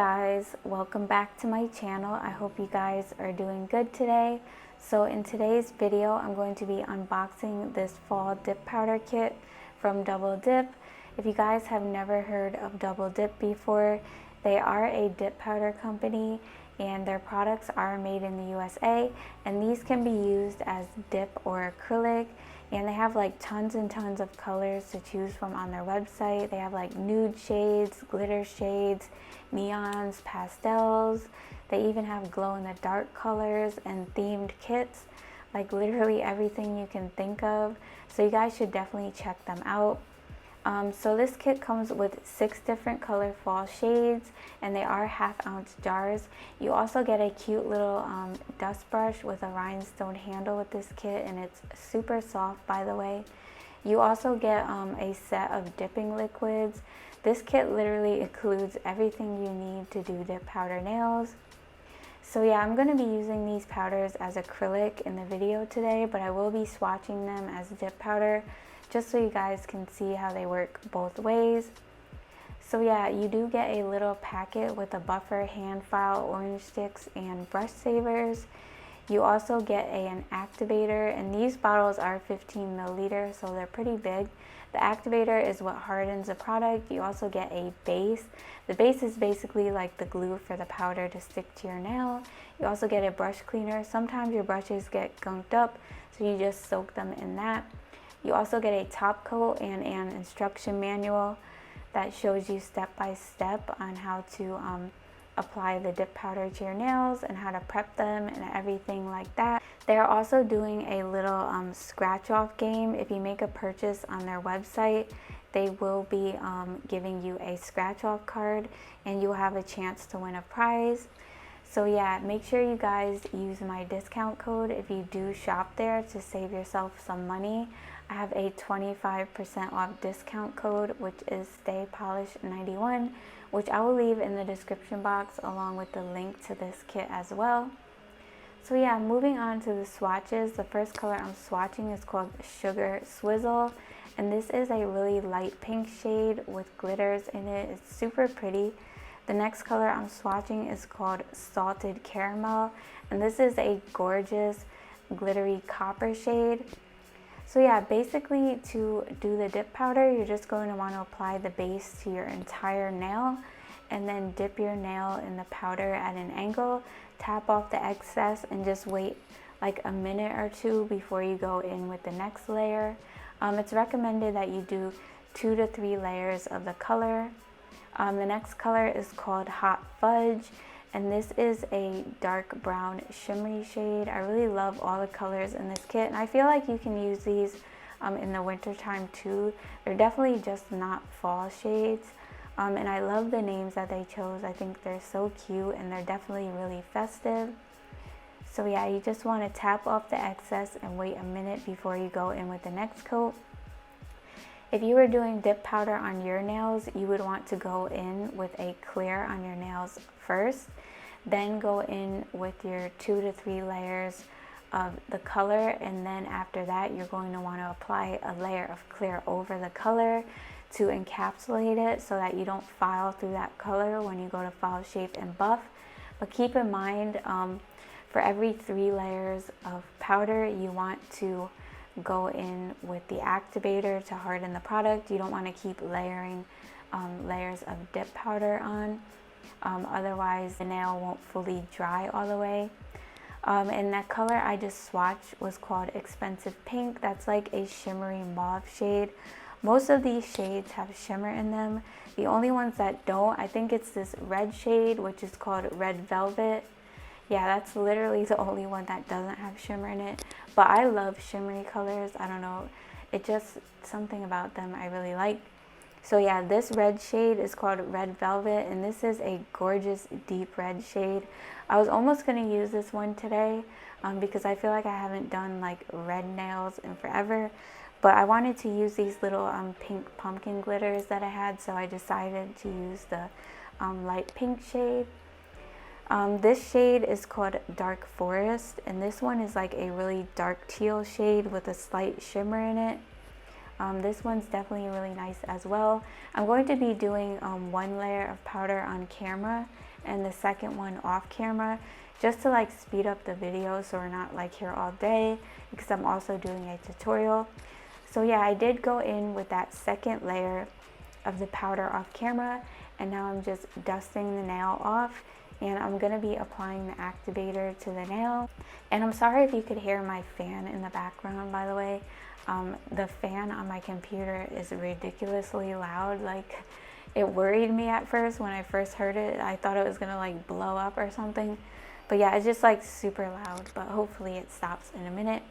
guys, welcome back to my channel. I hope you guys are doing good today. So in today's video, I'm going to be unboxing this fall dip powder kit from Double Dip. If you guys have never heard of Double Dip before, they are a dip powder company and their products are made in the USA, and these can be used as dip or acrylic, and they have like tons and tons of colors to choose from on their website. They have like nude shades, glitter shades, neons, pastels. They even have glow in the dark colors and themed kits, like literally everything you can think of. So you guys should definitely check them out. So this kit comes with 6 different color fall shades, and they are 1/2 ounce jars. You also get a cute little dust brush with a rhinestone handle with this kit, and it's super soft, by the way. You also get a set of dipping liquids. This kit literally includes everything you need to do dip powder nails. So yeah, I'm going to be using these powders as acrylic in the video today, but I will be swatching them as dip powder, just so you guys can see how they work both ways. So yeah, you do get a little packet with a buffer, hand file, orange sticks, and brush savers. You also get an activator, and these bottles are 15 milliliters, so they're pretty big. The activator is what hardens the product. You also get a base. The base is basically like the glue for the powder to stick to your nail. You also get a brush cleaner. Sometimes your brushes get gunked up, so you just soak them in that. You also get a top coat and an instruction manual that shows you step by step on how to apply the dip powder to your nails and how to prep them and everything like that. They're also doing a little scratch off game. If you make a purchase on their website, they will be giving you a scratch off card, and you'll have a chance to win a prize. So yeah, make sure you guys use my discount code if you do shop there to save yourself some money. I have a 25% off discount code, which is StayPolished91, which I will leave in the description box along with the link to this kit as well. So yeah, moving on to the swatches. The first color I'm swatching is called Sugar Swizzle, and this is a really light pink shade with glitters in it. It's super pretty. The next color I'm swatching is called Salted Caramel, and this is a gorgeous glittery copper shade. So yeah, basically to do the dip powder, you're just going to want to apply the base to your entire nail and then dip your nail in the powder at an angle, tap off the excess, and just wait like a minute or 2 before you go in with the next layer. It's recommended that you do 2 to 3 layers of the color. The next color is called Hot Fudge, and this is a dark brown shimmery shade. I really love all the colors in this kit, and I feel like you can use these in the winter time too. They're definitely just not fall shades, and I love the names that they chose. I think they're so cute, and they're definitely really festive. So yeah, you just want to tap off the excess and wait a minute before you go in with the next coat. If you were doing dip powder on your nails, you would want to go in with a clear on your nails first, then go in with your 2 to 3 layers of the color, and then after that you're going to want to apply a layer of clear over the color to encapsulate it so that you don't file through that color when you go to file, shape, and buff. But keep in mind, for every 3 layers of powder, you want to go in with the activator to harden the product. You don't want to keep layering layers of dip powder on, otherwise the nail won't fully dry all the way. And that color I just swatched was called Expensive Pink. That's like a shimmery mauve shade. Most of these shades have shimmer in them. The only ones that don't, I think it's this red shade, which is called Red Velvet. Yeah, that's literally the only one that doesn't have shimmer in it. But I love shimmery colors. I don't know, it just something about them I really like. So yeah, this red shade is called Red Velvet, and this is a gorgeous deep red shade. I was almost going to use this one today because I feel like I haven't done like red nails in forever. But I wanted to use these little pink pumpkin glitters that I had, so I decided to use the light pink shade. This shade is called Dark Forest, and this one is like a really dark teal shade with a slight shimmer in it. This one's definitely really nice as well. I'm going to be doing one layer of powder on camera and the second one off camera, just to like speed up the video so we're not like here all day, because I'm also doing a tutorial. So yeah, I did go in with that second layer of the powder off camera, and now I'm just dusting the nail off, and I'm gonna be applying the activator to the nail. And I'm sorry if you could hear my fan in the background, by the way. The fan on my computer is ridiculously loud. Like, it worried me at first when I first heard it. I thought it was gonna like blow up or something. But yeah, it's just like super loud, but hopefully it stops in a minute.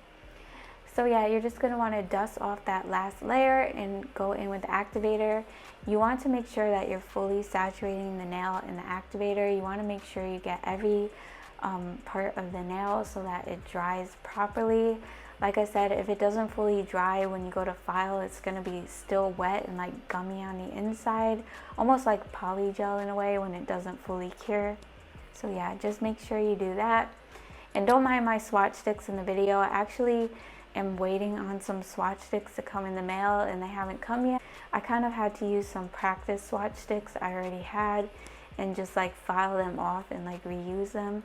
So yeah, you're just gonna wanna dust off that last layer and go in with the activator. You want to make sure that you're fully saturating the nail in the activator. You wanna make sure you get every part of the nail so that it dries properly. Like I said, if it doesn't fully dry when you go to file, it's gonna be still wet and like gummy on the inside, almost like polygel in a way when it doesn't fully cure. So yeah, just make sure you do that. And don't mind my swatch sticks in the video. I actually am waiting on some swatch sticks to come in the mail and they haven't come yet. I kind of had to use some practice swatch sticks I already had and just like file them off and like reuse them.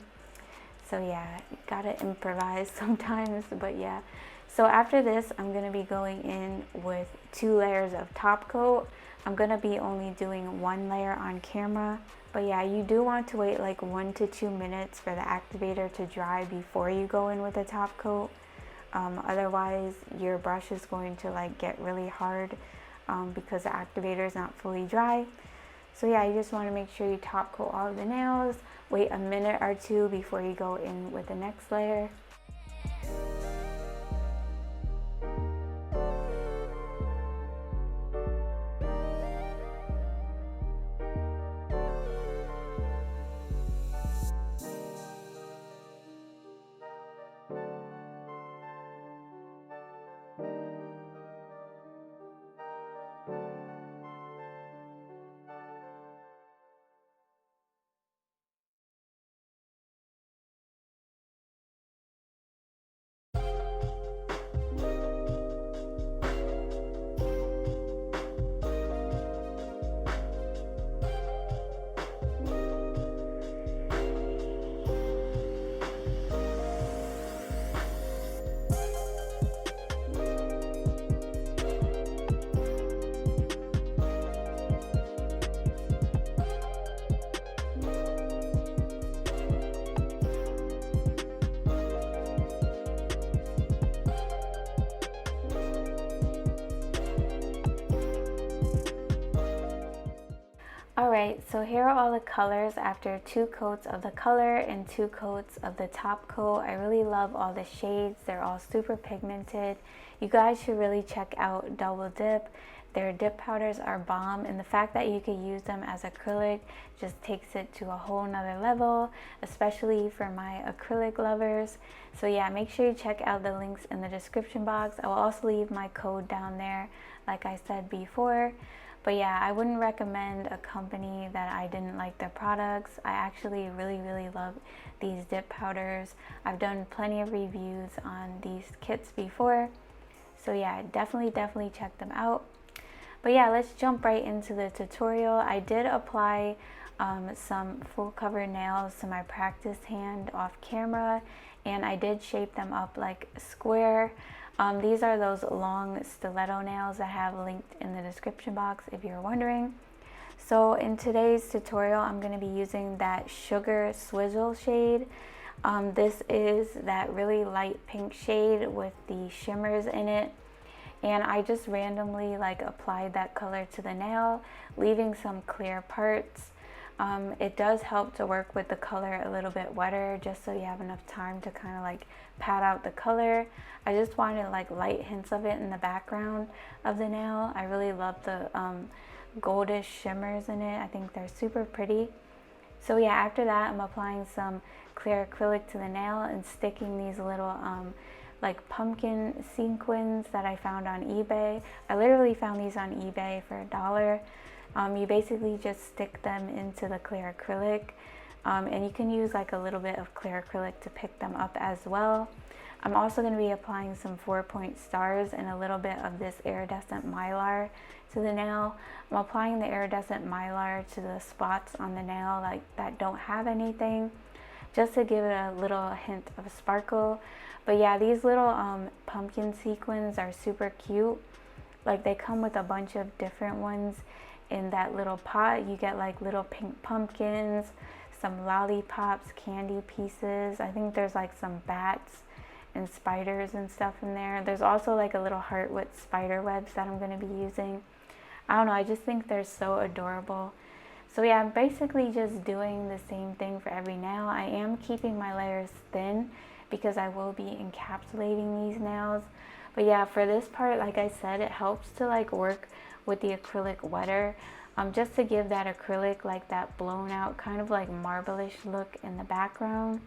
So yeah, you gotta improvise sometimes, but yeah. So after this, I'm gonna be going in with 2 layers of top coat. I'm gonna be only doing 1 layer on camera, but yeah, you do want to wait like 1 to 2 minutes for the activator to dry before you go in with the top coat. Otherwise, your brush is going to like get really hard because the activator is not fully dry. So yeah, you just want to make sure you top coat all of the nails, wait a minute or 2 before you go in with the next layer. Alright, so here are all the colors after 2 coats of the color and 2 coats of the top coat. I really love all the shades. They're all super pigmented. You guys should really check out Double Dip. Their dip powders are bomb, and the fact that you could use them as acrylic just takes it to a whole nother level, especially for my acrylic lovers. So yeah, make sure you check out the links in the description box. I will also leave my code down there, like I said before. But yeah, I wouldn't recommend a company that I didn't like their products. I actually really love these dip powders. I've done plenty of reviews on these kits before. So yeah, definitely check them out. But yeah, let's jump right into the tutorial. I did apply some full cover nails to my practice hand off camera, and I did shape them up like a square. These are those long stiletto nails that I have linked in the description box if you're wondering. So in today's tutorial, I'm going to be using that Sugar Swizzle shade. This is that really light pink shade with the shimmers in it. And I just randomly like applied that color to the nail, leaving some clear parts. It does help to work with the color a little bit wetter, just so you have enough time to kind of like pat out the color. I just wanted like light hints of it in the background of the nail. I really love the goldish shimmers in it. I think they're super pretty. So yeah, after that, I'm applying some clear acrylic to the nail and sticking these little like pumpkin sequins that I found on eBay. I literally found these on eBay for $1. You basically just stick them into the clear acrylic. And you can use like a little bit of clear acrylic to pick them up as well. I'm also going to be applying some 4-point stars and a little bit of this iridescent mylar to the nail. I'm applying the iridescent mylar to the spots on the nail like that don't have anything, just to give it a little hint of sparkle. But yeah, these little pumpkin sequins are super cute. Like they come with a bunch of different ones in that little pot. You get like little pink pumpkins, some lollipops, candy pieces. I think there's like some bats and spiders and stuff in there. There's also like a little heart with spider webs that I'm going to be using. I don't know, I just think they're so adorable. So yeah, I'm basically just doing the same thing for every nail. I am keeping my layers thin because I will be encapsulating these nails. But yeah, for this part, like I said, it helps to like work with the acrylic wetter, just to give that acrylic like that blown out kind of like marble-ish look in the background.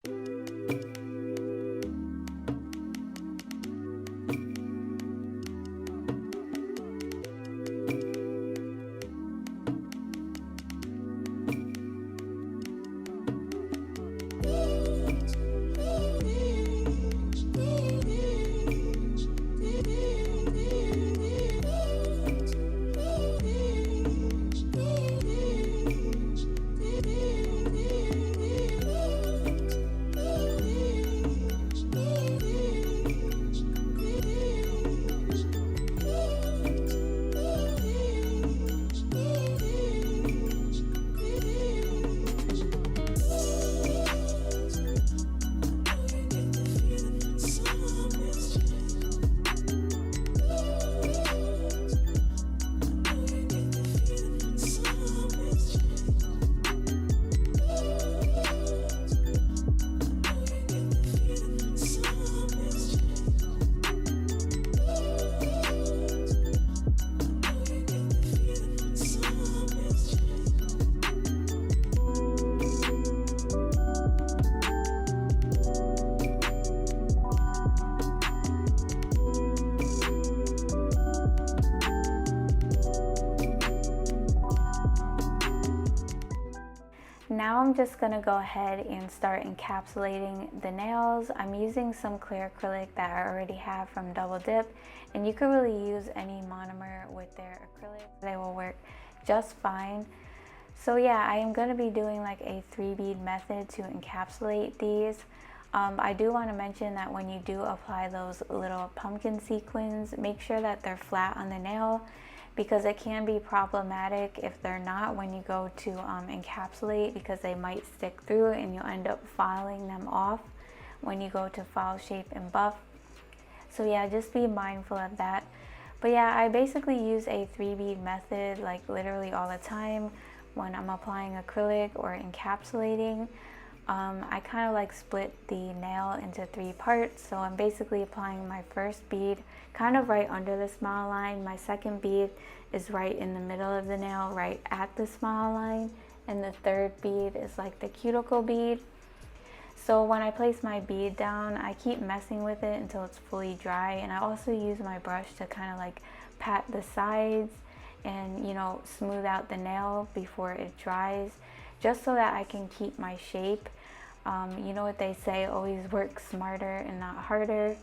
Now I'm just going to go ahead and start encapsulating the nails. I'm using some clear acrylic that I already have from Double Dip, and you can really use any monomer with their acrylic. They will work just fine. So yeah, I am going to be doing like a 3-bead method to encapsulate these. I do want to mention that when you do apply those little pumpkin sequins, make sure that they're flat on the nail, because it can be problematic if they're not when you go to encapsulate, because they might stick through and you'll end up filing them off when you go to file, shape, and buff. So yeah, just be mindful of that. But yeah, I basically use a 3-bead method like literally all the time when I'm applying acrylic or encapsulating. I kind of like split the nail into 3 parts. So I'm basically applying my first bead kind of right under the smile line. My second bead is right in the middle of the nail, right at the smile line. And the third bead is like the cuticle bead. So when I place my bead down, I keep messing with it until it's fully dry. And I also use my brush to kind of like pat the sides and, you know, smooth out the nail before it dries, just so that I can keep my shape. You know what they say, always work smarter and not harder.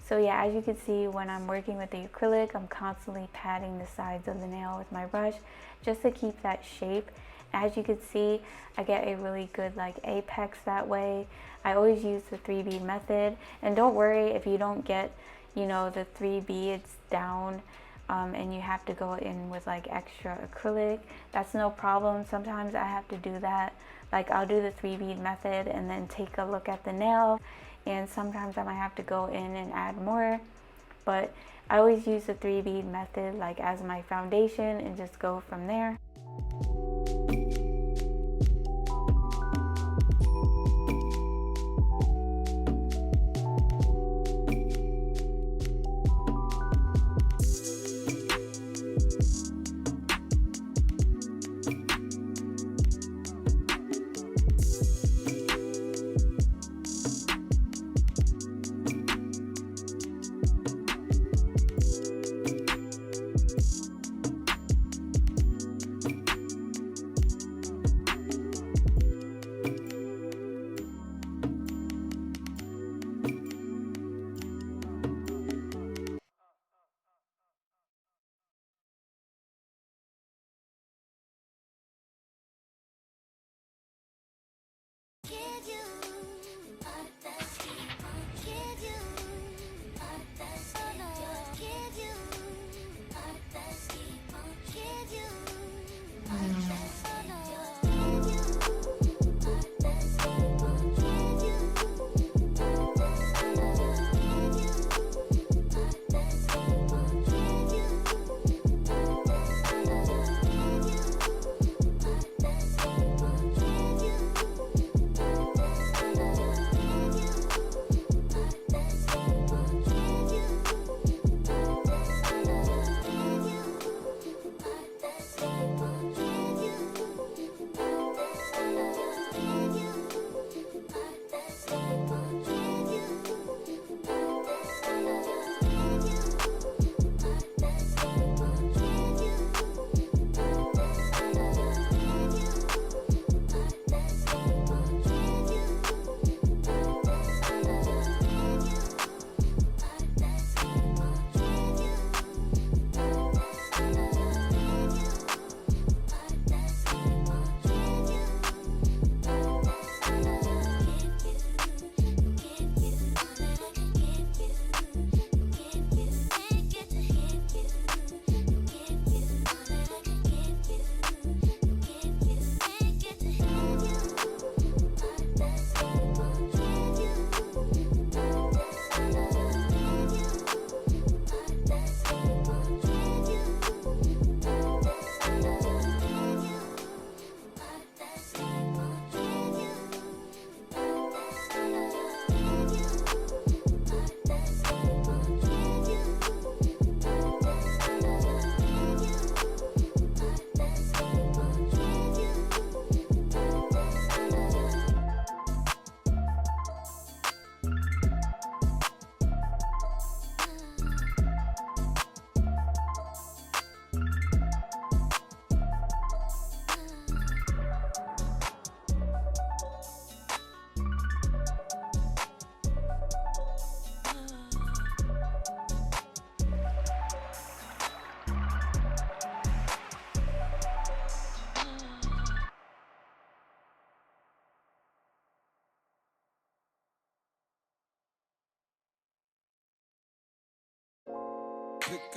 So yeah, as you can see, when I'm working with the acrylic, I'm constantly patting the sides of the nail with my brush just to keep that shape. As you can see, I get a really good like apex that way. I always use the 3-bead method, and don't worry if you don't get, you know, the 3 beads down and you have to go in with like extra acrylic. That's no problem. Sometimes I have to do that. Like I'll do the 3-bead method and then take a look at the nail, and sometimes I might have to go in and add more. But I always use the 3-bead method like as my foundation and just go from there.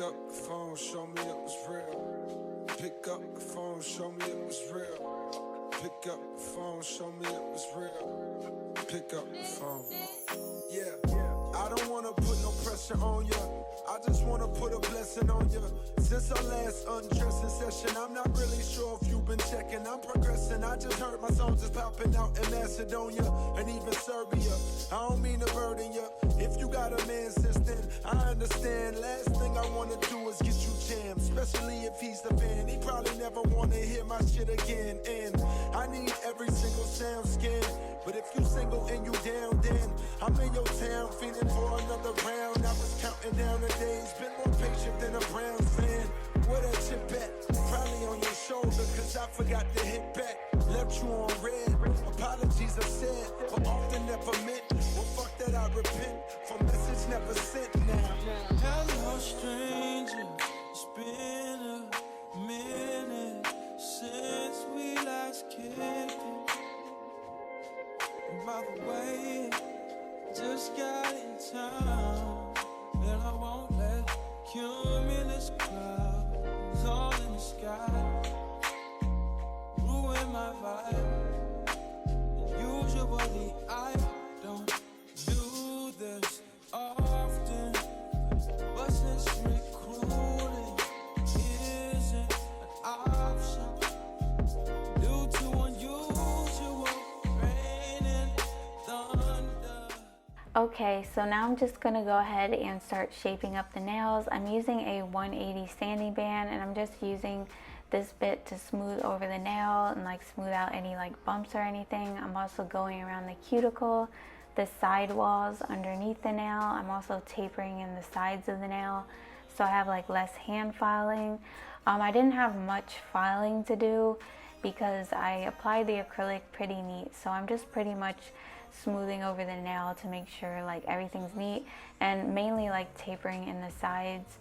Pick up the phone, show me it was real. Pick up the phone, show me it was real. Pick up the phone, show me it was real. Pick up the phone. Yeah, I don't wanna put no pressure on ya. I just wanna put a blessing on ya. Since our last undressing session, I'm not really sure if you've been checking. I'm progressing. I just heard my songs is popping out in Macedonia and even Serbia. I don't mean to burden ya. If you got a man since then, I understand. Last thing I wanna do is get you jammed, especially if he's the fan. He probably never wanna hear my shit again. And I need every single sound scan. But if you single and you down, then I'm in your town feeling for another round. I was counting down the days, been more patient than a Browns fan. Where that chip at? Probably on your shoulder, cause I forgot to hit back. Left you on red, apologies are said, but often never meant. Well, fuck that, I repent for message never sent now. Hello, stranger, it's been a minute since we last kicked it. And by the way, just got in town, and I won't let cumulus clouds all in the sky ruin my vibe. And usually I don't do this often, but since recruiting isn't an option due to unusual rain and thunder. Okay, so now I'm just gonna go ahead and start shaping up the nails. I'm using a 180 sanding band, and I'm just using this bit to smooth over the nail and like smooth out any like bumps or anything. I'm also going around the cuticle, the side walls underneath the nail. I'm also tapering in the sides of the nail, so I have like less hand filing. I didn't have much filing to do because I applied the acrylic pretty neat, so I'm just pretty much smoothing over the nail to make sure like everything's neat, and mainly like tapering in the sides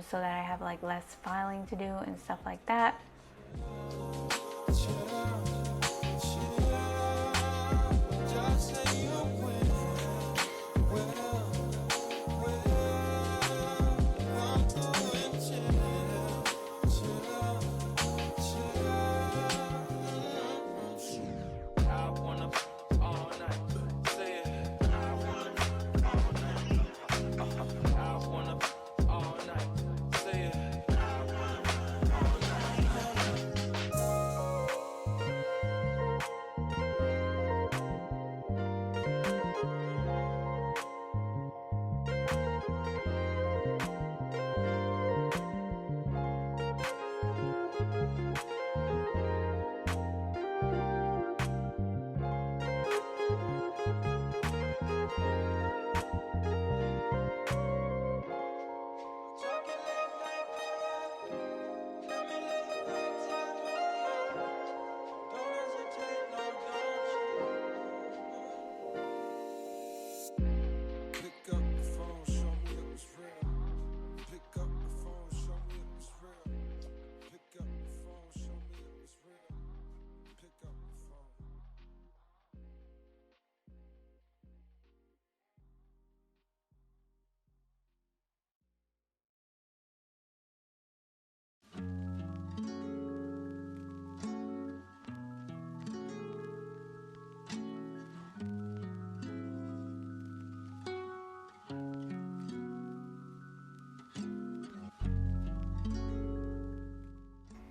so that I have like less filing to do and stuff like that.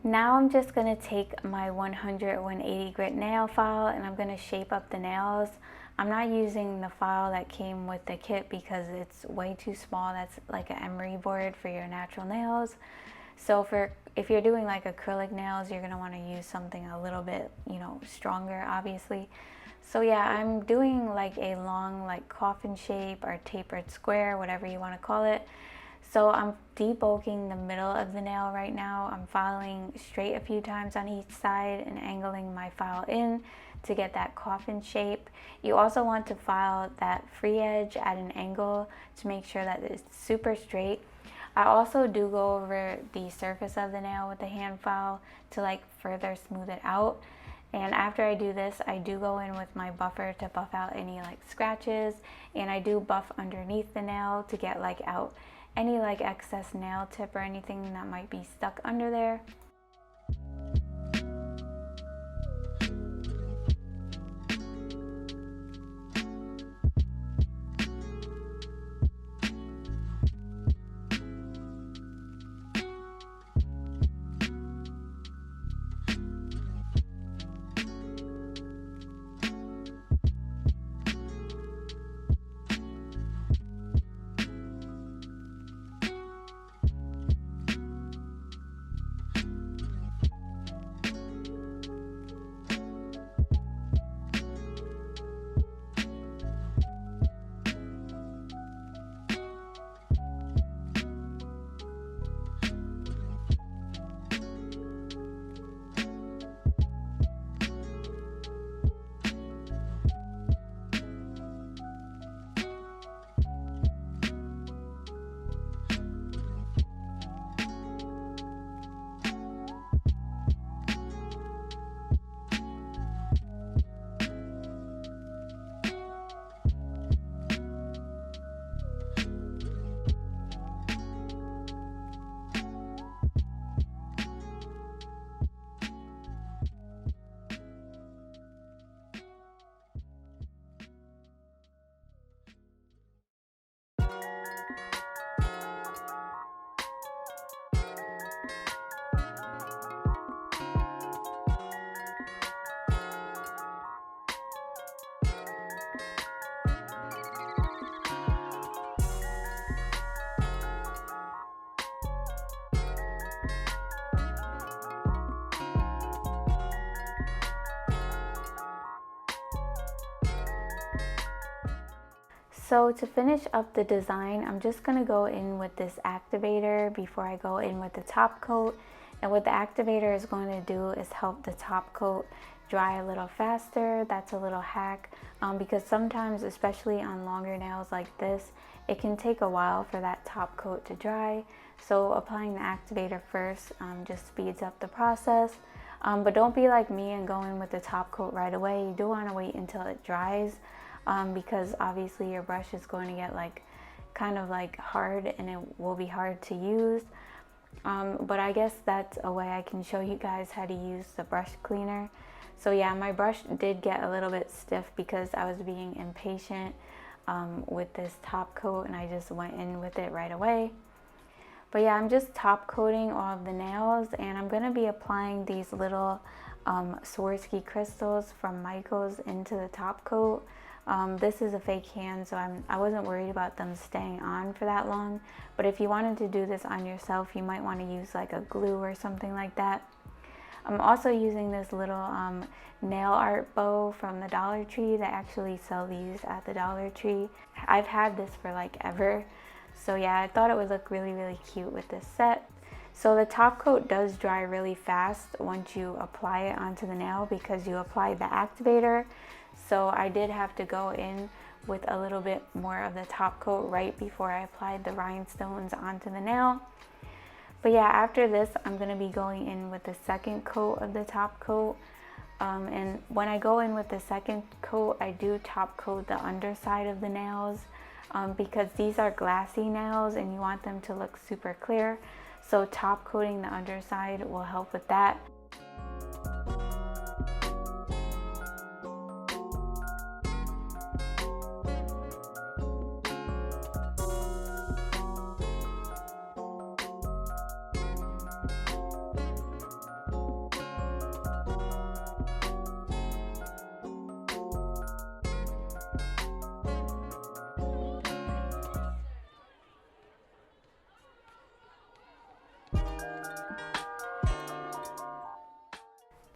Now I'm just going to take my 100-180 grit nail file and I'm going to shape up the nails. I'm not using the file that came with the kit because it's way too small. That's like an emery board for your natural nails. So if you're doing like acrylic nails, you're going to want to use something a little bit, stronger, obviously. So yeah, I'm doing like a long like coffin shape or tapered square, whatever you want to call it. So I'm debulking the middle of the nail right now. I'm filing straight a few times on each side and angling my file in to get that coffin shape. You also want to file that free edge at an angle to make sure that it's super straight. I also do go over the surface of the nail with the hand file to like further smooth it out. And after I do this, I do go in with my buffer to buff out any like scratches, and I do buff underneath the nail to get like out any like excess nail tip or anything that might be stuck under there. So to finish up the design, I'm just going to go in with this activator before I go in with the top coat. And what the activator is going to do is help the top coat dry a little faster. That's a little hack because sometimes, especially on longer nails like this, it can take a while for that top coat to dry. So applying the activator first just speeds up the process. But don't be like me and go in with the top coat right away. You do want to wait until it dries. Because obviously your brush is going to get like kind of like hard and it will be hard to use. But I guess that's a way I can show you guys how to use the brush cleaner. So yeah, my brush did get a little bit stiff because I was being impatient with this top coat and I just went in with it right away. But yeah, I'm just top coating all of the nails and I'm going to be applying these little Swarovski crystals from Michaels into the top coat. This is a fake hand, so I wasn't worried about them staying on for that long. But if you wanted to do this on yourself, you might want to use like a glue or something like that. I'm also using this little nail art bow from the Dollar Tree. They actually sell these at the Dollar Tree. I've had this for like ever. So yeah, I thought it would look really, really cute with this set. So the top coat does dry really fast once you apply it onto the nail because you applied the activator. So I did have to go in with a little bit more of the top coat right before I applied the rhinestones onto the nail. But yeah, after this, I'm going to be going in with the second coat of the top coat. And when I go in with the second coat, I do top coat the underside of the nails because these are glassy nails and you want them to look super clear. So top coating the underside will help with that.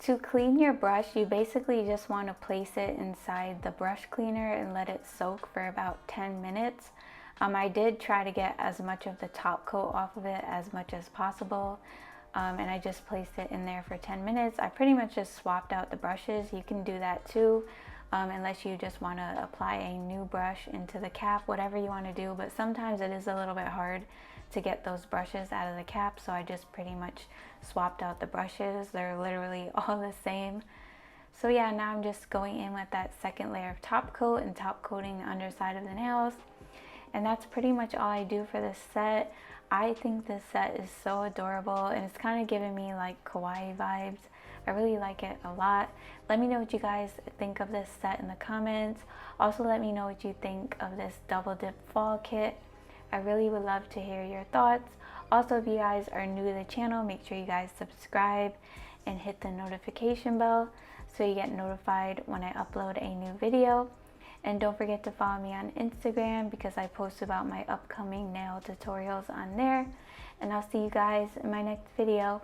To clean your brush, you basically just want to place it inside the brush cleaner and let it soak for about 10 minutes. I did try to get as much of the top coat off of it as much as possible, and I just placed it in there for 10 minutes. I pretty much just swapped out the brushes. You can do that too, unless you just want to apply a new brush into the cap, whatever you want to do. But sometimes it is a little bit hard to get those brushes out of the cap, so I just pretty much swapped out the brushes. They're literally all the same. So yeah, now I'm just going in with that second layer of top coat and top coating the underside of the nails. And that's pretty much all I do for this set. I think this set is so adorable, and it's kind of giving me like kawaii vibes. I really like it a lot. Let me know what you guys think of this set in the comments. Also, let me know what you think of this double dip fall kit. I really would love to hear your thoughts. Also, if you guys are new to the channel, make sure you guys subscribe and hit the notification bell so you get notified when I upload a new video. And don't forget to follow me on Instagram because I post about my upcoming nail tutorials on there. And I'll see you guys in my next video.